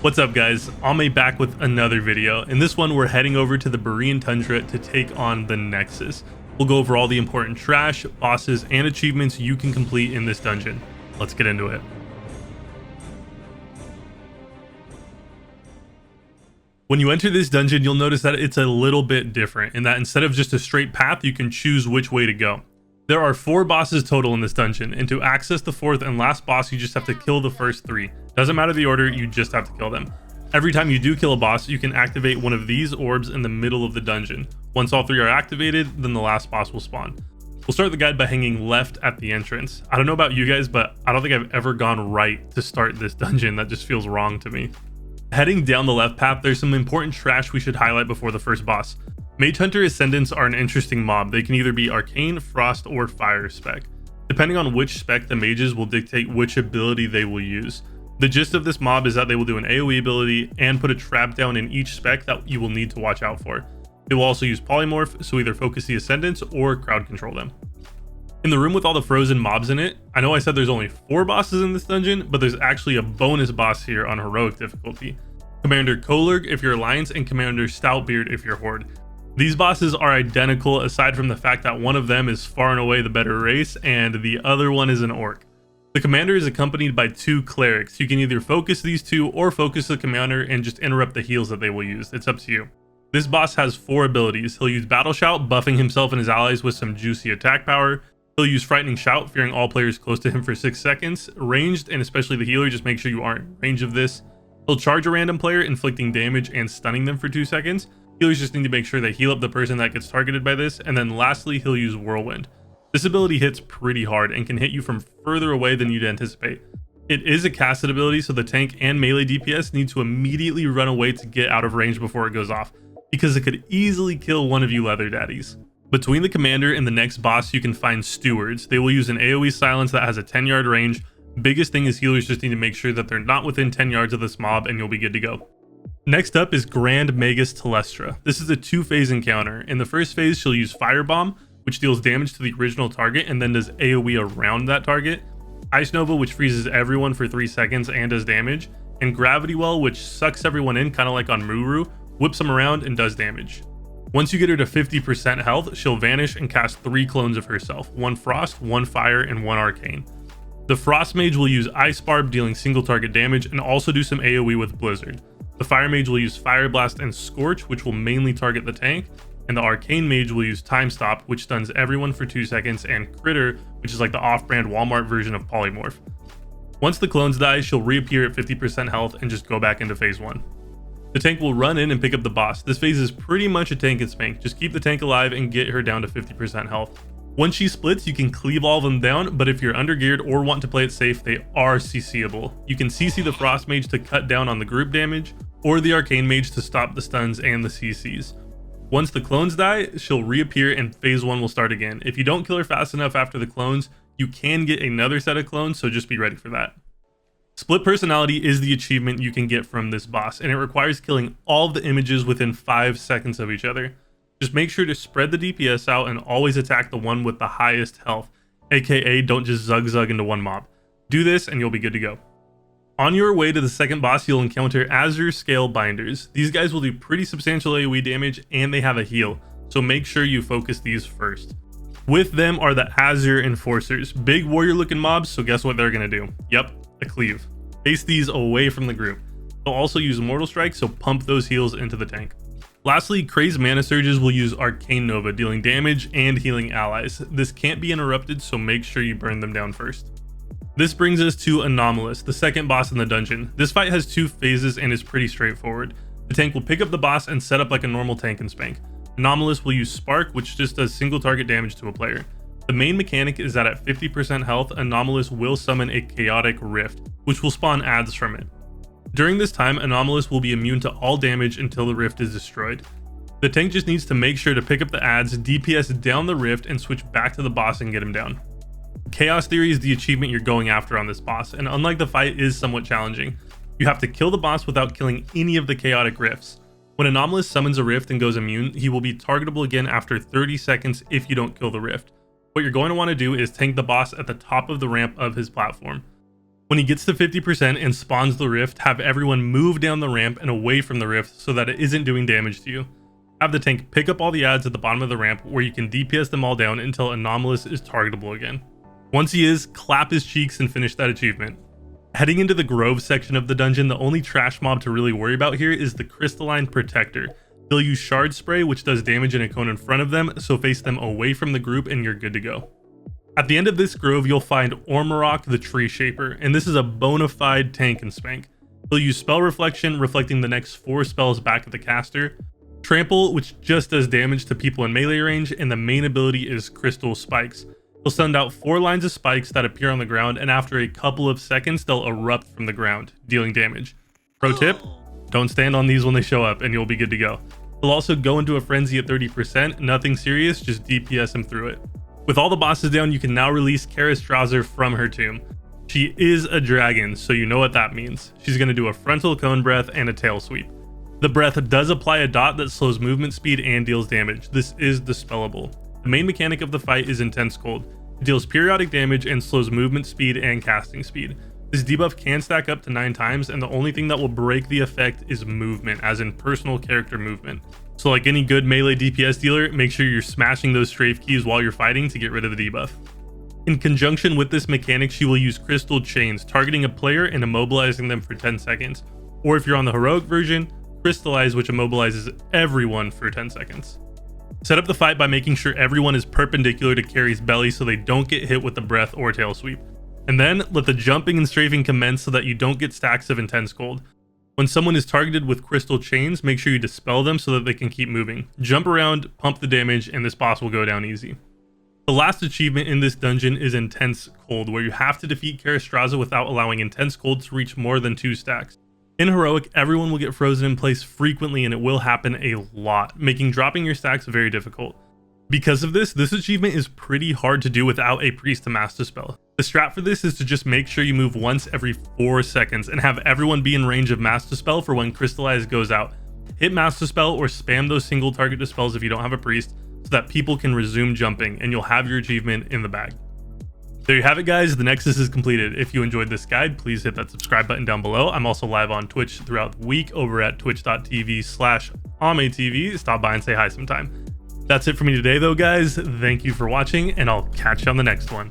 What's up guys, Ame back with another video. In this one we're heading over to the Borean Tundra to take on the Nexus. We'll go over all the important trash, bosses, and achievements you can complete in this dungeon. Let's get into it. When you enter this dungeon, you'll notice that it's a little bit different in that instead of just a straight path, you can choose which way to go. There are 4 bosses total in this dungeon, and to access the 4th and last boss, you just have to kill the first 3. Doesn't matter the order, you just have to kill them. Every time you do kill a boss, you can activate one of these orbs in the middle of the dungeon. Once all 3 are activated, then the last boss will spawn. We'll start the guide by hanging left at the entrance. I don't know about you guys, but I don't think I've ever gone right to start this dungeon. That just feels wrong to me. Heading down the left path, there's some important trash we should highlight before the first boss. Mage Hunter Ascendants are an interesting mob. They can either be Arcane, Frost, or Fire spec. Depending on which spec the mages will dictate which ability they will use. The gist of this mob is that they will do an AoE ability and put a trap down in each spec that you will need to watch out for. They will also use Polymorph, so either focus the Ascendants or crowd control them. In the room with all the frozen mobs in it, I know I said there's only 4 bosses in this dungeon, but there's actually a bonus boss here on Heroic difficulty. Commander Kolurg if you're Alliance, and Commander Stoutbeard if you're Horde. These bosses are identical aside from the fact that one of them is far and away the better race and the other one is an orc. The commander is accompanied by 2 clerics. You can either focus these 2 or focus the commander and just interrupt the heals that they will use. It's up to you. This boss has 4 abilities. He'll use Battle Shout, buffing himself and his allies with some juicy attack power. He'll use Frightening Shout, fearing all players close to him for 6 seconds. Ranged, and especially the healer, just make sure you aren't in range of this. He'll charge a random player, inflicting damage and stunning them for 2 seconds. Healers just need to make sure they heal up the person that gets targeted by this, and then lastly he'll use Whirlwind. This ability hits pretty hard and can hit you from further away than you'd anticipate. It is a casted ability, so the tank and melee DPS need to immediately run away to get out of range before it goes off, because it could easily kill one of you leather daddies. Between the commander and the next boss you can find stewards. They will use an AoE silence that has a 10-yard range. Biggest thing is healers just need to make sure that they're not within 10 yards of this mob and you'll be good to go. Next up is Grand Magus Telestra. This is a 2-phase encounter. In the first phase, she'll use Firebomb, which deals damage to the original target and then does AoE around that target. Ice Nova, which freezes everyone for 3 seconds and does damage. And Gravity Well, which sucks everyone in, kind of like on Muru, whips them around and does damage. Once you get her to 50% health, she'll vanish and cast 3 clones of herself. 1 Frost, 1 Fire, and 1 Arcane. The Frost Mage will use Ice Barb, dealing single target damage, and also do some AoE with Blizzard. The Fire Mage will use Fire Blast and Scorch, which will mainly target the tank, and the Arcane Mage will use Time Stop, which stuns everyone for 2 seconds, and Critter, which is like the off-brand Walmart version of Polymorph. Once the clones die, she'll reappear at 50% health and just go back into phase 1. The tank will run in and pick up the boss. This phase is pretty much a tank and spank. Just keep the tank alive and get her down to 50% health. Once she splits, you can cleave all of them down, but if you're undergeared or want to play it safe, they are CCable. You can CC the Frost Mage to cut down on the group damage, or the Arcane Mage to stop the stuns and the CCs. Once the clones die, she'll reappear and phase 1 will start again. If you don't kill her fast enough after the clones, you can get another set of clones, so just be ready for that. Split Personality is the achievement you can get from this boss, and it requires killing all of the images within 5 seconds of each other. Just make sure to spread the DPS out and always attack the one with the highest health, aka don't just zug into one mob. Do this and you'll be good to go. On your way to the second boss, you'll encounter Azure Scale Binders. These guys will do pretty substantial AoE damage and they have a heal, so make sure you focus these first. With them are the Azure Enforcers, big warrior looking mobs, so guess what they're gonna do? Yep, a cleave. Face these away from the group. They'll also use Mortal Strike, so pump those heals into the tank. Lastly, Crazed Mana Surges will use Arcane Nova, dealing damage and healing allies. This can't be interrupted, so make sure you burn them down first. This brings us to Anomalus, the second boss in the dungeon. This fight has 2 phases and is pretty straightforward. The tank will pick up the boss and set up like a normal tank and spank. Anomalus will use Spark, which just does single target damage to a player. The main mechanic is that at 50% health, Anomalus will summon a Chaotic Rift, which will spawn adds from it. During this time, Anomalus will be immune to all damage until the rift is destroyed. The tank just needs to make sure to pick up the adds, DPS down the rift, and switch back to the boss and get him down. Chaos Theory is the achievement you're going after on this boss, and unlike the fight, is somewhat challenging. You have to kill the boss without killing any of the chaotic rifts. When Anomalus summons a rift and goes immune, he will be targetable again after 30 seconds if you don't kill the rift. What you're going to want to do is tank the boss at the top of the ramp of his platform. When he gets to 50% and spawns the rift, have everyone move down the ramp and away from the rift so that it isn't doing damage to you. Have the tank pick up all the adds at the bottom of the ramp where you can DPS them all down until Anomalus is targetable again. Once he is, clap his cheeks and finish that achievement. Heading into the Grove section of the dungeon, the only trash mob to really worry about here is the Crystalline Protector. They'll use Shard Spray, which does damage in a cone in front of them, so face them away from the group and you're good to go. At the end of this grove, you'll find Ormorok the Tree Shaper, and this is a bona fide tank and spank. He'll use Spell Reflection, reflecting the next 4 spells back at the caster, Trample, which just does damage to people in melee range, and the main ability is Crystal Spikes. He'll send out 4 lines of spikes that appear on the ground, and after a couple of seconds, they'll erupt from the ground, dealing damage. Pro tip, don't stand on these when they show up, and you'll be good to go. He'll also go into a frenzy at 30%, nothing serious, just DPS him through it. With all the bosses down, you can now release Keristrasza from her tomb. She is a dragon, so you know what that means. She's going to do a frontal cone breath and a tail sweep. The breath does apply a dot that slows movement speed and deals damage. This is dispellable. The main mechanic of the fight is Intense Cold. It deals periodic damage and slows movement speed and casting speed. This debuff can stack up to 9 times, and the only thing that will break the effect is movement, as in personal character movement. So like any good melee DPS dealer, make sure you're smashing those strafe keys while you're fighting to get rid of the debuff. In conjunction with this mechanic, she will use Crystal Chains, targeting a player and immobilizing them for 10 seconds. Or if you're on the heroic version, Crystallize, which immobilizes everyone for 10 seconds. Set up the fight by making sure everyone is perpendicular to Keri's belly so they don't get hit with the breath or tail sweep. And then let the jumping and strafing commence so that you don't get stacks of Intense Cold. When someone is targeted with Crystal Chains, make sure you dispel them so that they can keep moving. Jump around, pump the damage, and this boss will go down easy. The last achievement in this dungeon is Intense Cold, where you have to defeat Keristrasza without allowing Intense Cold to reach more than 2 stacks. In Heroic, everyone will get frozen in place frequently, and it will happen a lot, making dropping your stacks very difficult. Because of this achievement is pretty hard to do without a priest to master spell. The strat for this is to just make sure you move once every 4 seconds and have everyone be in range of master spell for when Crystallize goes out. Hit master spell or spam those single target dispels if you don't have a priest so that people can resume jumping, and you'll have your achievement in the bag. There you have it, guys. The Nexus is completed. If you enjoyed this guide, please hit that subscribe button down below. I'm also live on Twitch throughout the week over at twitch.tv/AmeTV. Stop by and say hi sometime. That's it for me today, though, guys. Thank you for watching, and I'll catch you on the next one.